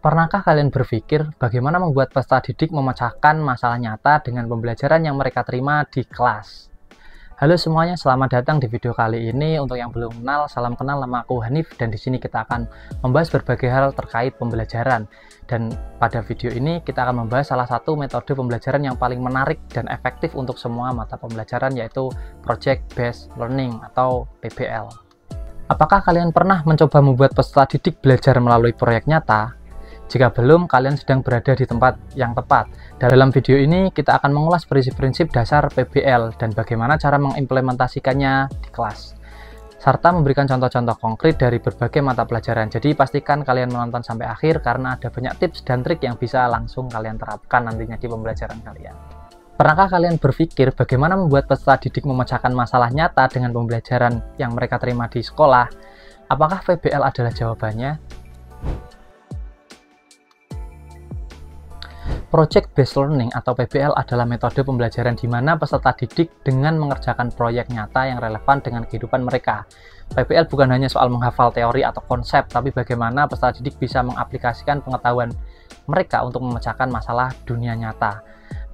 Pernahkah kalian berpikir bagaimana membuat peserta didik memecahkan masalah nyata dengan pembelajaran yang mereka terima di kelas? Halo semuanya, selamat datang di video kali ini. Untuk yang belum kenal, salam kenal, nama aku Hanif, dan di sini kita akan membahas berbagai hal terkait pembelajaran. Dan pada video ini kita akan membahas salah satu metode pembelajaran yang paling menarik dan efektif untuk semua mata pembelajaran, yaitu Project Based Learning atau PBL. Apakah kalian pernah mencoba membuat peserta didik belajar melalui proyek nyata? Jika belum, kalian sedang berada di tempat yang tepat. Dalam video ini, kita akan mengulas prinsip-prinsip dasar PBL dan bagaimana cara mengimplementasikannya di kelas, serta memberikan contoh-contoh konkret dari berbagai mata pelajaran. Jadi, pastikan kalian menonton sampai akhir karena ada banyak tips dan trik yang bisa langsung kalian terapkan nantinya di pembelajaran kalian. Pernahkah kalian berpikir bagaimana membuat peserta didik memecahkan masalah nyata dengan pembelajaran yang mereka terima di sekolah? Apakah PBL adalah jawabannya? Project Based Learning atau PBL adalah metode pembelajaran di mana peserta didik dengan mengerjakan proyek nyata yang relevan dengan kehidupan mereka. PBL bukan hanya soal menghafal teori atau konsep, tapi bagaimana peserta didik bisa mengaplikasikan pengetahuan mereka untuk memecahkan masalah dunia nyata.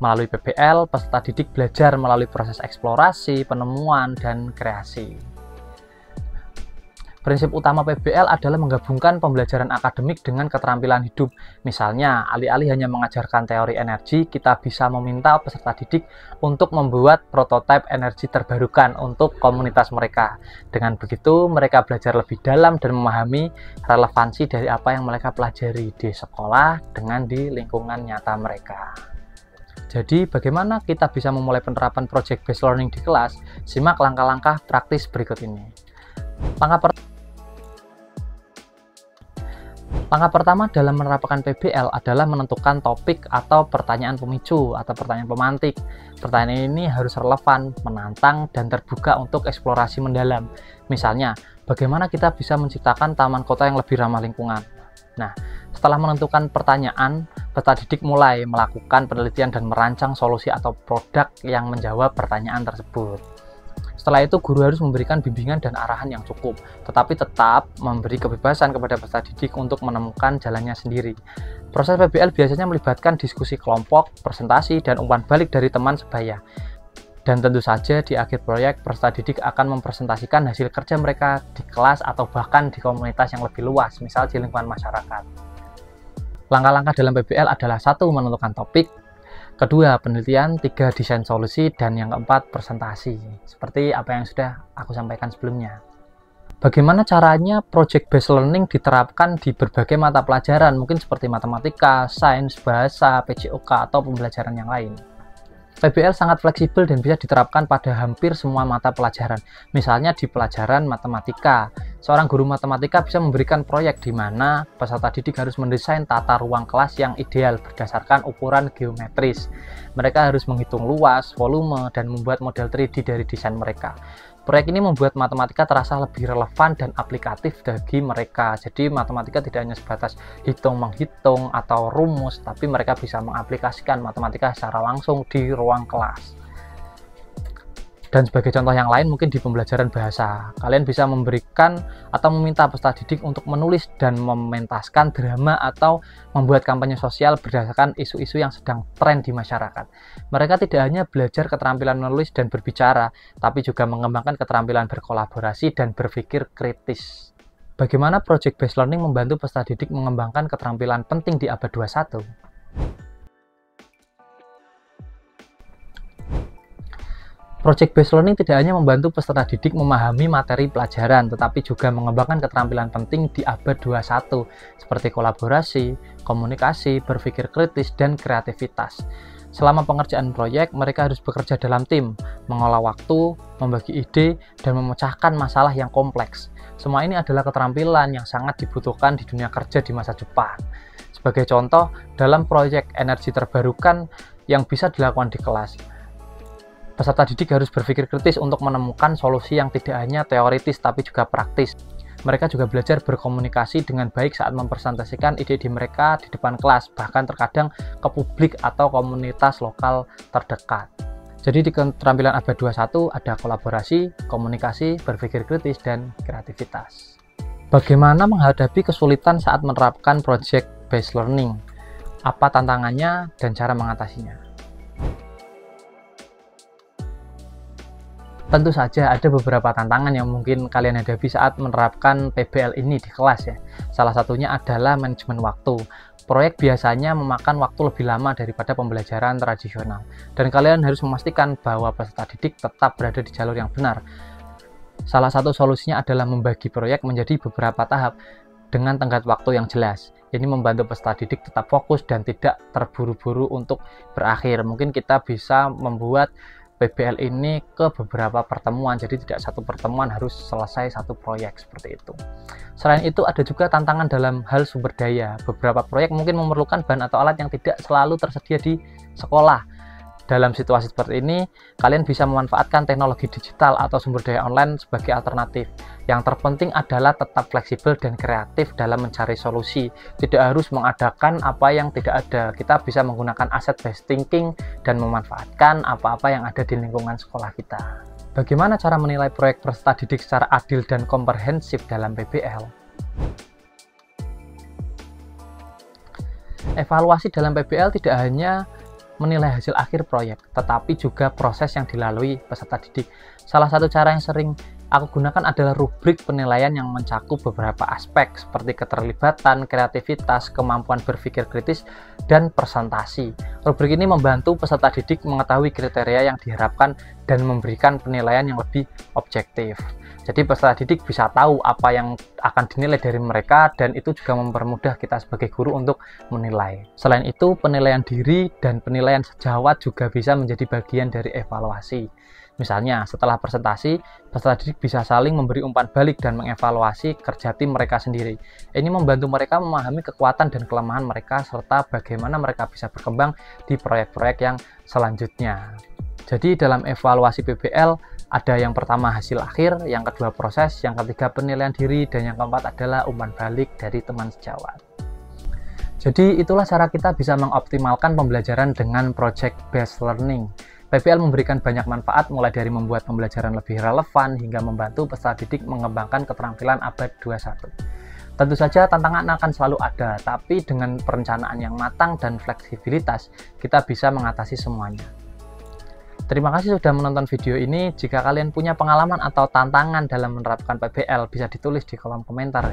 Melalui PBL, peserta didik belajar melalui proses eksplorasi, penemuan, dan kreasi. Prinsip utama PBL adalah menggabungkan pembelajaran akademik dengan keterampilan hidup. Misalnya, alih-alih hanya mengajarkan teori energi, kita bisa meminta peserta didik untuk membuat prototipe energi terbarukan untuk komunitas mereka. Dengan begitu, mereka belajar lebih dalam dan memahami relevansi dari apa yang mereka pelajari di sekolah dengan di lingkungan nyata mereka. Jadi, bagaimana kita bisa memulai penerapan Project Based Learning di kelas? Simak langkah-langkah praktis berikut ini. Langkah pertama dalam menerapkan PBL adalah menentukan topik atau pertanyaan pemicu atau pertanyaan pemantik. Pertanyaan ini harus relevan, menantang, dan terbuka untuk eksplorasi mendalam. Misalnya, bagaimana kita bisa menciptakan taman kota yang lebih ramah lingkungan? Nah, setelah menentukan pertanyaan, peserta didik mulai melakukan penelitian dan merancang solusi atau produk yang menjawab pertanyaan tersebut. Setelah itu, guru harus memberikan bimbingan dan arahan yang cukup, tetapi tetap memberi kebebasan kepada peserta didik untuk menemukan jalannya sendiri. Proses PBL biasanya melibatkan diskusi kelompok, presentasi, dan umpan balik dari teman sebaya. Dan tentu saja di akhir proyek, peserta didik akan mempresentasikan hasil kerja mereka di kelas atau bahkan di komunitas yang lebih luas, misal di lingkungan masyarakat. Langkah-langkah dalam PBL adalah 1. Menentukan topik, 2. Penelitian, 3. Desain solusi, dan yang keempat, presentasi. Seperti apa yang sudah aku sampaikan sebelumnya. Bagaimana caranya Project Based Learning diterapkan di berbagai mata pelajaran, mungkin seperti matematika, sains, bahasa, PJOK, atau pembelajaran yang lain. PBL sangat fleksibel dan bisa diterapkan pada hampir semua mata pelajaran. Misalnya di pelajaran matematika, seorang guru matematika bisa memberikan proyek di mana peserta didik harus mendesain tata ruang kelas yang ideal berdasarkan ukuran geometris. Mereka harus menghitung luas, volume, dan membuat model 3D dari desain mereka. Proyek ini membuat matematika terasa lebih relevan dan aplikatif bagi mereka. Jadi matematika tidak hanya sebatas hitung-menghitung atau rumus, tapi mereka bisa mengaplikasikan matematika secara langsung di ruang kelas. Dan sebagai contoh yang lain, mungkin di pembelajaran bahasa, kalian bisa memberikan atau meminta peserta didik untuk menulis dan mementaskan drama atau membuat kampanye sosial berdasarkan isu-isu yang sedang tren di masyarakat. Mereka tidak hanya belajar keterampilan menulis dan berbicara, tapi juga mengembangkan keterampilan berkolaborasi dan berpikir kritis. Bagaimana Project Based Learning membantu peserta didik mengembangkan keterampilan penting di abad 21? Project Based Learning tidak hanya membantu peserta didik memahami materi pelajaran, tetapi juga mengembangkan keterampilan penting di abad 21, seperti kolaborasi, komunikasi, berpikir kritis, dan kreativitas. Selama pengerjaan proyek, mereka harus bekerja dalam tim, mengolah waktu, membagi ide, dan memecahkan masalah yang kompleks. Semua ini adalah keterampilan yang sangat dibutuhkan di dunia kerja di masa depan. Sebagai contoh, dalam proyek energi terbarukan yang bisa dilakukan di kelas, peserta didik harus berpikir kritis untuk menemukan solusi yang tidak hanya teoritis tapi juga praktis. Mereka juga belajar berkomunikasi dengan baik saat mempresentasikan ide-ide mereka di depan kelas, bahkan terkadang ke publik atau komunitas lokal terdekat. Jadi di keterampilan abad 21 ada kolaborasi, komunikasi, berpikir kritis, dan kreativitas. Bagaimana menghadapi kesulitan saat menerapkan Project based learning. Apa tantangannya dan cara mengatasinya? Tentu saja ada beberapa tantangan yang mungkin kalian hadapi saat menerapkan PBL ini di kelas ya. Salah satunya adalah manajemen waktu. Proyek biasanya memakan waktu lebih lama daripada pembelajaran tradisional. Dan kalian harus memastikan bahwa peserta didik tetap berada di jalur yang benar. Salah satu solusinya adalah membagi proyek menjadi beberapa tahap dengan tenggat waktu yang jelas. Ini membantu peserta didik tetap fokus dan tidak terburu-buru untuk berakhir. Mungkin kita bisa membuat PBL ini ke beberapa pertemuan, jadi tidak satu pertemuan harus selesai satu proyek seperti itu. Selain itu ada juga tantangan dalam hal sumber daya. Beberapa proyek mungkin memerlukan bahan atau alat yang tidak selalu tersedia di sekolah. Dalam situasi seperti ini, kalian bisa memanfaatkan teknologi digital atau sumber daya online sebagai alternatif. Yang terpenting adalah tetap fleksibel dan kreatif dalam mencari solusi. Tidak harus mengadakan apa yang tidak ada. Kita bisa menggunakan asset-based thinking dan memanfaatkan apa-apa yang ada di lingkungan sekolah kita. Bagaimana cara menilai proyek peserta didik secara adil dan komprehensif dalam PBL? Evaluasi dalam PBL tidak hanya menilai hasil akhir proyek, tetapi juga proses yang dilalui peserta didik. Salah satu cara yang sering aku gunakan adalah rubrik penilaian yang mencakup beberapa aspek seperti keterlibatan, kreativitas, kemampuan berpikir kritis, dan presentasi. Rubrik ini membantu peserta didik mengetahui kriteria yang diharapkan dan memberikan penilaian yang lebih objektif. Jadi peserta didik bisa tahu apa yang akan dinilai dari mereka, dan itu juga mempermudah kita sebagai guru untuk menilai. Selain itu, penilaian diri dan penilaian sejawat juga bisa menjadi bagian dari evaluasi. Misalnya, setelah presentasi, peserta didik bisa saling memberi umpan balik dan mengevaluasi kerja tim mereka sendiri. Ini membantu mereka memahami kekuatan dan kelemahan mereka, serta bagaimana mereka bisa berkembang di proyek-proyek yang selanjutnya. Jadi dalam evaluasi PBL, ada yang pertama hasil akhir, yang kedua proses, yang ketiga penilaian diri, dan yang keempat adalah umpan balik dari teman sejawat. Jadi itulah cara kita bisa mengoptimalkan pembelajaran dengan project based learning. PBL memberikan banyak manfaat, mulai dari membuat pembelajaran lebih relevan hingga membantu peserta didik mengembangkan keterampilan abad 21. Tentu saja tantangan akan selalu ada, tapi dengan perencanaan yang matang dan fleksibilitas, kita bisa mengatasi semuanya. Terima kasih sudah menonton video ini. Jika kalian punya pengalaman atau tantangan dalam menerapkan PBL, bisa ditulis di kolom komentar.